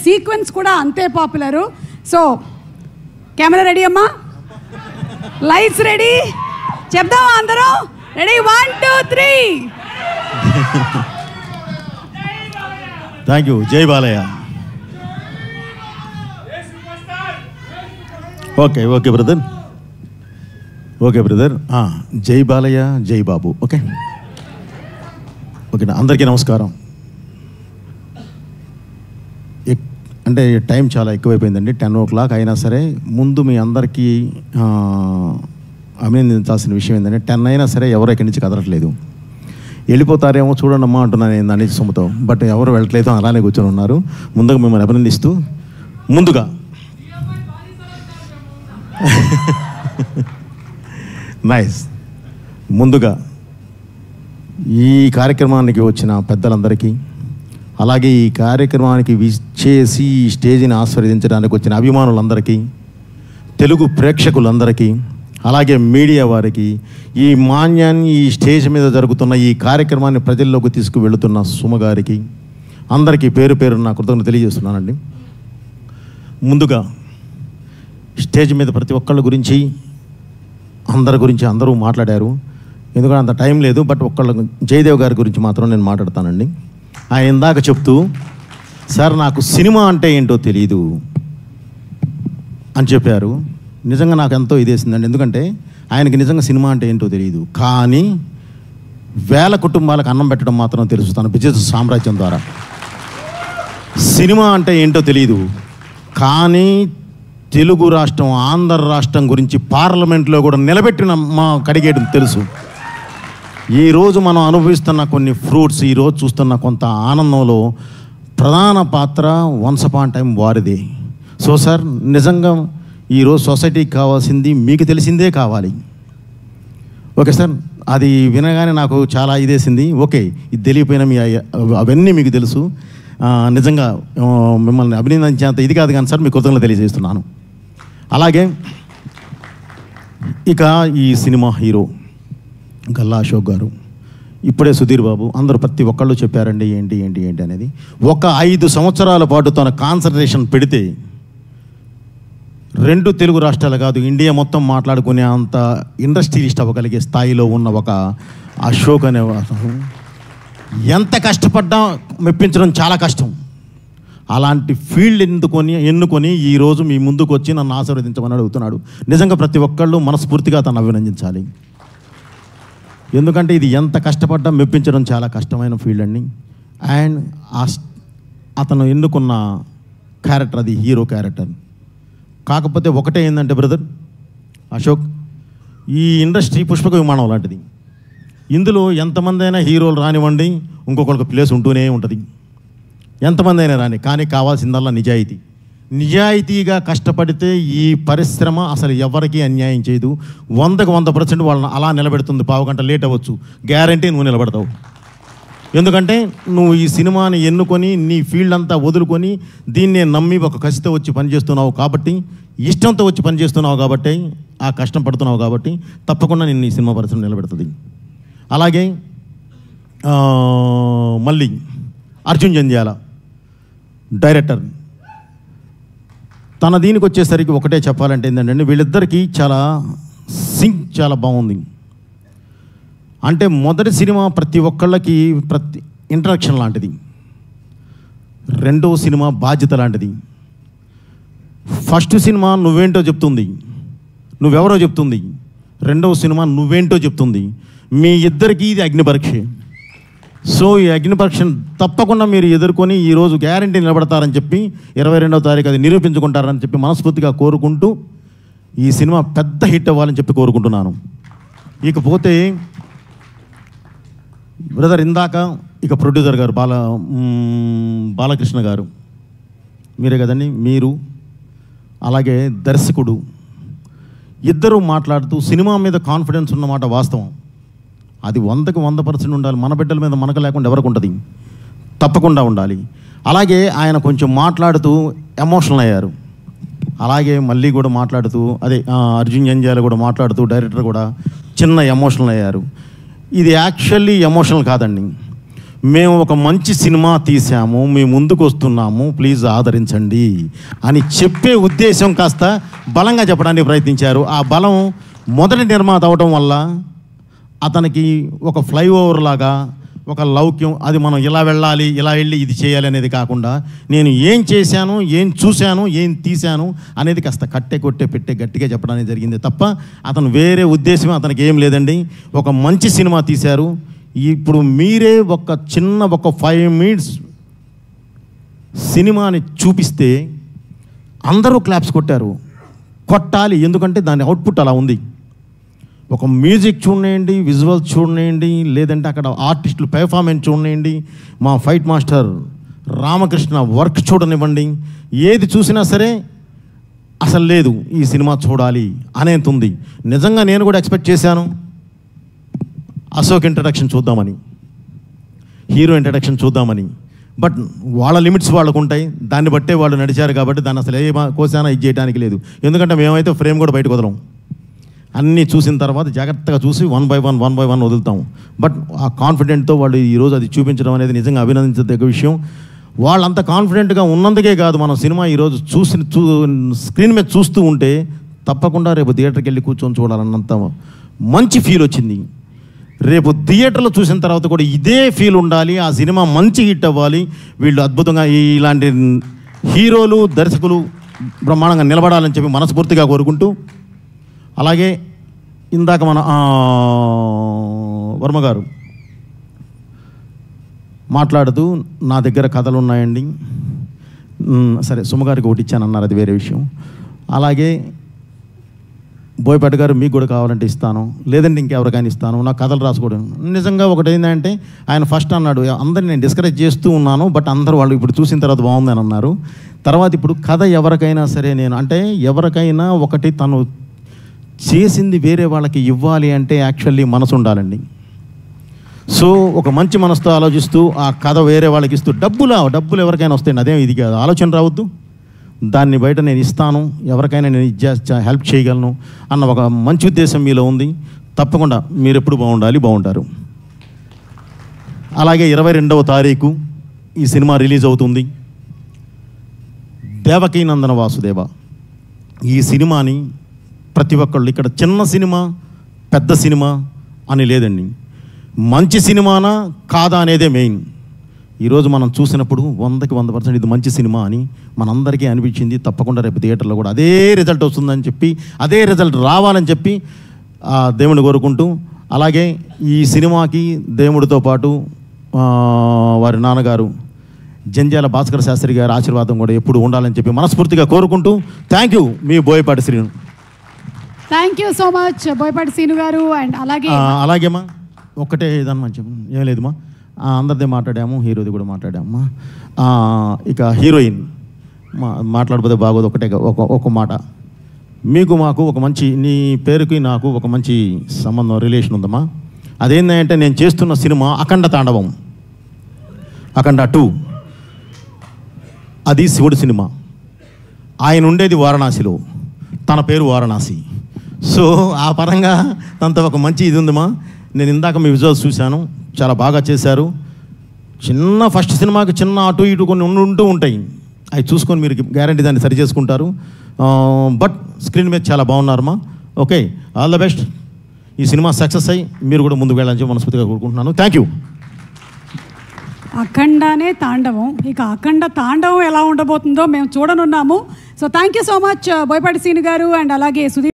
Sequence కూడా అంతే popular. So camera ready అమ్మా, లైట్స్ రెడీ, చెప్దామా అందరూ? రెడీ, 1 2 3. Thank you. జై Balayya. Okay okay brother, okay brother. జై బాలయ్య, జై బాబు. ఓకే ఓకే, అందరికీ నమస్కారం. అంటే టైం చాలా ఎక్కువైపోయిందండి, 10 o'clock అయినా సరే ముందు మీ అందరికీ అభినందించాల్సిన విషయం ఏంటంటే 10 అయినా సరే ఎవరు ఇక్కడి నుంచి కదలట్లేదు. వెళ్ళిపోతారేమో చూడండి అమ్మా అంటున్నాను నేను దాని సొమ్ముతో, బట్ ఎవరు వెళ్ళట్లేదు, అలానే కూర్చొని ఉన్నారు. ముందుగా మిమ్మల్ని అభినందిస్తూ ముందుగా నైస్, ముందుగా ఈ కార్యక్రమానికి వచ్చిన పెద్దలందరికీ, అలాగే ఈ కార్యక్రమానికి విచ్చేసి ఈ స్టేజ్ని ఆస్వాదించడానికి వచ్చిన అభిమానులందరికీ, తెలుగు ప్రేక్షకులందరికీ, అలాగే మీడియా వారికి, ఈ మాన్యాన్ని ఈ స్టేజ్ మీద జరుగుతున్న ఈ కార్యక్రమాన్ని ప్రజల్లోకి తీసుకువెళుతున్న సుమగారికి అందరికీ పేరు పేరు నా కృతజ్ఞతలు తెలియజేస్తున్నానండి. ముందుగా స్టేజ్ మీద ప్రతి ఒక్కళ్ళ గురించి అందరి గురించి అందరూ మాట్లాడారు, ఎందుకంటే అంత టైం లేదు. బట్ ఒక్కళ్ళ జయదేవ్ గారి గురించి మాత్రం నేను మాట్లాడతానండి. ఆయన ఇందాక చెప్తూ సార్ నాకు సినిమా అంటే ఏంటో తెలియదు అని చెప్పారు. నిజంగా నాకు ఎంతో ఇదేసిందండి, ఎందుకంటే ఆయనకి నిజంగా సినిమా అంటే ఏంటో తెలియదు, కానీ వేల కుటుంబాలకు అన్నం పెట్టడం మాత్రం తెలుసు తన బిజినెస్ సామ్రాజ్యం ద్వారా. సినిమా అంటే ఏంటో తెలియదు, కానీ తెలుగు రాష్ట్రం ఆంధ్ర రాష్ట్రం గురించి పార్లమెంట్లో కూడా నిలబెట్టిన మా కడిగేయడం తెలుసు. ఈరోజు మనం అనుభవిస్తున్న కొన్ని ఫ్రూట్స్, ఈరోజు చూస్తున్న కొంత ఆనందంలో ప్రధాన పాత్ర వన్స్ అపాన్ టైం వారిదే. సో సార్ నిజంగా ఈరోజు సొసైటీకి కావాల్సింది మీకు తెలిసిందే కావాలి. ఓకే సార్, అది వినగానే నాకు చాలా ఇదేసింది. ఓకే, ఇది తెలియపోయినా మీ అవన్నీ మీకు తెలుసు. నిజంగా మిమ్మల్ని అభినందించేంత ఇది కాదు కానీ సార్ మీకు కృతజ్ఞతలు తెలియజేస్తున్నాను. అలాగే ఇక ఈ సినిమా హీరో గల్లా అశోక్ గారు, ఇప్పుడే సుధీర్ బాబు, అందరూ ప్రతి ఒక్కళ్ళు చెప్పారండి ఏంటి ఏంటి ఏంటి అనేది. ఒక 5 సంవత్సరాల పాటు తన కాన్సన్ట్రేషన్ పెడితే 2 తెలుగు రాష్ట్రాలు కాదు ఇండియా మొత్తం మాట్లాడుకునే అంత ఇండస్ట్రియలిస్ట్ అవ్వగలిగే స్థాయిలో ఉన్న ఒక అశోక్ అనే ఎంత కష్టపడ్డా మెప్పించడం చాలా కష్టం. అలాంటి ఫీల్డ్ ఎన్నుకొని ఈరోజు మీ ముందుకు వచ్చి నన్ను ఆశీర్వదించమని అడుగుతున్నాడు. నిజంగా ప్రతి ఒక్కళ్ళు మనస్ఫూర్తిగా తను అభినందించాలి, ఎందుకంటే ఇది ఎంత కష్టపడ్డా మెప్పించడం చాలా కష్టమైన ఫీల్డ్ అండి. అండ్ అతను ఎన్నుకున్న క్యారెక్టర్ అది హీరో క్యారెక్టర్. కాకపోతే ఒకటే ఏంటంటే బ్రదర్ అశోక్, ఈ ఇండస్ట్రీ పుష్పక విమానం లాంటిది. ఇందులో ఎంతమంది అయినా హీరోలు రానివ్వండి, ఇంకొకరికి ప్లేస్ ఉంటూనే ఉంటుంది, ఎంతమంది అయినా రాని, కానీ కావాల్సిందల్లా నిజాయితీ. నిజాయితీగా కష్టపడితే ఈ పరిశ్రమ అసలు ఎవరికీ అన్యాయం చేయదు. 100కి 100% వాళ్ళని అలా నిలబెడుతుంది. పావుగంట లేట్ అవ్వచ్చు, గ్యారంటీ నువ్వు నిలబడతావు. ఎందుకంటే నువ్వు ఈ సినిమాని ఎన్నుకొని నీ ఫీల్డ్ అంతా వదులుకొని దీన్నే నమ్మి ఒక కసితో వచ్చి పనిచేస్తున్నావు కాబట్టి, ఇష్టంతో వచ్చి పనిచేస్తున్నావు కాబట్టి, ఆ కష్టం పడుతున్నావు కాబట్టి తప్పకుండా నేను ఈ సినిమా పరిశ్రమ నిలబెడుతుంది. అలాగే మళ్ళీ అర్జున్ జంధ్యాల డైరెక్టర్, తన దీనికి వచ్చేసరికి ఒకటే చెప్పాలంటే ఏంటంటే వీళ్ళిద్దరికీ చాలా సింక్ చాలా బాగుంది. అంటే మొదటి సినిమా ప్రతి ఒక్కళ్ళకి ఇంట్రడక్షన్ లాంటిది, రెండవ సినిమా బాధ్యత లాంటిది. ఫస్ట్ సినిమా నువ్వేంటో చెప్తుంది, నువ్వెవరో చెప్తుంది. రెండవ సినిమా నువ్వేంటో చెప్తుంది. మీ ఇద్దరికీ ఇది అగ్నిపరీక్ష. సో ఈ అగ్నిపరీక్షను తప్పకుండా మీరు ఎదుర్కొని ఈరోజు గ్యారంటీ నిలబడతారని చెప్పి 22వ తారీఖు అది నిరూపించుకుంటారని చెప్పి మనస్ఫూర్తిగా కోరుకుంటూ ఈ సినిమా పెద్ద హిట్ అవ్వాలని చెప్పి కోరుకుంటున్నాను. ఇకపోతే బ్రదర్ ఇందాక ఇక ప్రొడ్యూసర్ గారు బాలకృష్ణ గారు, మీరే కదండి, మీరు అలాగే దర్శకుడు ఇద్దరూ మాట్లాడుతూ సినిమా మీద కాన్ఫిడెన్స్ ఉన్నమాట వాస్తవం. అది 100కి 100% ఉండాలి. మన బిడ్డల మీద మనకు లేకుండా ఎవరికి ఉంటుంది, తప్పకుండా ఉండాలి. అలాగే ఆయన కొంచెం మాట్లాడుతూ ఎమోషనల్ అయ్యారు. అలాగే మళ్ళీ కూడా మాట్లాడుతూ అదే అర్జున్ జంధ్యాల కూడా మాట్లాడుతూ డైరెక్టర్ కూడా చిన్న ఎమోషనల్ అయ్యారు. ఇది యాక్చువల్లీ ఎమోషనల్ కాదండి. మేము ఒక మంచి సినిమా తీసాము, మేము ముందుకు వస్తున్నాము, ప్లీజ్ ఆదరించండి అని చెప్పే ఉద్దేశం కాస్త బలంగా చెప్పడానికి ప్రయత్నించారు. ఆ బలం మొదటి నిర్మాత అవడం వల్ల అతనికి ఒక ఫ్లైఓవర్ లాగా ఒక లౌక్యం, అది మనం ఇలా వెళ్ళాలి, ఇలా వెళ్ళి ఇది చేయాలి అనేది కాకుండా నేను ఏం చేశాను, ఏం చూశాను, ఏం తీశాను అనేది కాస్త కట్టే కొట్టే పెట్టే గట్టిగా చెప్పడానికి జరిగింది తప్ప అతను వేరే ఉద్దేశం అతనికి ఏం లేదండి. ఒక మంచి సినిమా తీశారు. ఇప్పుడు మీరే ఒక 5 మినిట్స్ సినిమాని చూపిస్తే అందరూ క్లాప్స్ కొట్టారు. కొట్టాలి, ఎందుకంటే దాని అవుట్పుట్ అలా ఉంది. ఒక మ్యూజిక్ చూడండి, విజువల్స్ చూడండి, లేదంటే అక్కడ ఆర్టిస్టులు పెర్ఫార్మెన్స్ చూడండి, మా ఫైట్ మాస్టర్ రామకృష్ణ వర్క్ చూడనివ్వండి, ఏది చూసినా సరే అసలు లేదు ఈ సినిమా చూడాలి అనేది ఉంది. నిజంగా నేను కూడా ఎక్స్పెక్ట్ చేశాను అశోక్ ఇంట్రడక్షన్ చూద్దామని, హీరో ఇంట్రడక్షన్ చూద్దామని. బట్ వాళ్ళ లిమిట్స్ వాళ్ళకు ఉంటాయి, దాన్ని బట్టే వాళ్ళు నడిచారు కాబట్టి దాన్ని అసలు ఏ కోసానా ఇది చేయడానికి లేదు. ఎందుకంటే మేమైతే ఫ్రేమ్ కూడా బయటకు వదలం, అన్నీ చూసిన తర్వాత జాగ్రత్తగా చూసి వన్ బై వన్ వదులుతాం. బట్ ఆ కాన్ఫిడెంట్తో వాళ్ళు ఈరోజు అది చూపించడం అనేది నిజంగా అభినందించదగ్గ విషయం. వాళ్ళంత కాన్ఫిడెంట్గా ఉన్నందుకే కాదు, మనం సినిమా ఈరోజు స్క్రీన్ మీద చూస్తూ ఉంటే తప్పకుండా రేపు థియేటర్కి వెళ్ళి కూర్చొని చూడాలన్నంత మంచి ఫీల్ వచ్చింది. రేపు థియేటర్లో చూసిన తర్వాత కూడా ఇదే ఫీల్ ఉండాలి, ఆ సినిమా మంచి హిట్ అవ్వాలి, వీళ్ళు అద్భుతంగా ఇలాంటి హీరోలు దర్శకులు బ్రహ్మాండంగా నిలబడాలని చెప్పి మనస్ఫూర్తిగా కోరుకుంటూ, అలాగే ఇందాక మన వర్మ గారు మాట్లాడుతూ నా దగ్గర కథలు ఉన్నాయండి, సరే సుమగారికి ఒకటి ఇచ్చానన్నారు, అది వేరే విషయం. అలాగే బోయపాటి గారు మీకు కూడా కావాలంటే ఇస్తాను, లేదంటే ఇంకెవరికైనా ఇస్తాను, నా కథలు రాసుకోవడం. నిజంగా ఒకటి ఏంటంటే ఆయన ఫస్ట్ అన్నాడు అందరిని నేను డిస్కరేజ్ చేస్తూ ఉన్నాను, బట్ అందరూ వాళ్ళు ఇప్పుడు చూసిన తర్వాత బాగుందని అన్నారు. తర్వాత ఇప్పుడు కథ ఎవరికైనా సరే నేను అంటే ఎవరికైనా ఒకటి తను చేసింది వేరే వాళ్ళకి ఇవ్వాలి అంటే యాక్చువల్లీ మనసు ఉండాలండి. సో ఒక మంచి మనసుతో ఆలోచిస్తూ ఆ కథ వేరే వాళ్ళకి ఇస్తూ డబ్బులు ఎవరికైనా వస్తాయండి, అదేం ఇది కాదు, ఆలోచన రావద్దు. దాన్ని బయట నేను ఇస్తాను, ఎవరికైనా నేను హెల్ప్ చేయగలను అన్న ఒక మంచి ఉద్దేశం మీలో ఉంది. తప్పకుండా మీరు ఎప్పుడు బాగుంటారు. అలాగే 22వ తారీఖు ఈ సినిమా రిలీజ్ అవుతుంది. దేవకీ నందన వాసుదేవ ఈ సినిమాని ప్రతి ఒక్కళ్ళు ఇక్కడ చిన్న సినిమా పెద్ద సినిమా అని లేదండి, మంచి సినిమానా కాదా అనేదే మెయిన్. ఈరోజు మనం చూసినప్పుడు 100కి 100% ఇది మంచి సినిమా అని మనందరికీ అనిపించింది. తప్పకుండా రేపు థియేటర్లో కూడా అదే రిజల్ట్ వస్తుందని చెప్పి, అదే రిజల్ట్ రావాలని చెప్పి దేవుని కోరుకుంటూ, అలాగే ఈ సినిమాకి దేవుడితో పాటు వారి నాన్నగారు జంజాల భాస్కర్ శాస్త్రి గారి ఆశీర్వాదం కూడా ఎప్పుడు ఉండాలని చెప్పి మనస్ఫూర్తిగా కోరుకుంటూ, thank you me Boyapati Srinu. Thank you so much Boyapati Srinu గారు. అండ్ అలాగేమ్మా ఒక్కటే ఏదన్నా మంచి ఏం లేదుమా, అందరిదే మాట్లాడాము, హీరోది కూడా మాట్లాడామమ్మా. ఇక హీరోయిన్ మాట్లాడకపోతే బాగోదు, ఒక మాట. మీకు మాకు ఒక మంచి, నీ పేరుకి నాకు ఒక మంచి సంబంధం రిలేషన్ ఉందమ్మా. అదేంటంటే నేను చేస్తున్న సినిమా అఖండ తాండవం, అఖండ 2, అది శివుడు సినిమా. ఆయన ఉండేది వారణాసిలో, తన పేరు వారణాసి. సో ఆ పరంగా తనతో ఒక మంచి ఇది ఉందమ్మా. నేను ఇందాక మీ విజువల్స్ చూశాను, చాలా బాగా చేశారు. చిన్న ఫస్ట్ సినిమాకి చిన్న అటు ఇటు కొన్ని ఉంటూ ఉంటాయి, అవి చూసుకొని మీరు గ్యారంటీ దాన్ని సరి చేసుకుంటారు. బట్ స్క్రీన్ మీద చాలా బాగున్నారమ్మా. Okay, all the best. ఈ సినిమా సక్సెస్ అయ్యి మీరు కూడా ముందుకు వెళ్ళాలని చెప్పి మనస్ఫూర్తిగా కోరుకుంటున్నాను. Thank you. అఖండనే తాండవం, ఇక అఖండ తాండవం ఎలా ఉండబోతుందో మేము చూడనున్నాము. So thank you so much Boyapati Srinu గారు అండ్ అలాగే సుధీర్.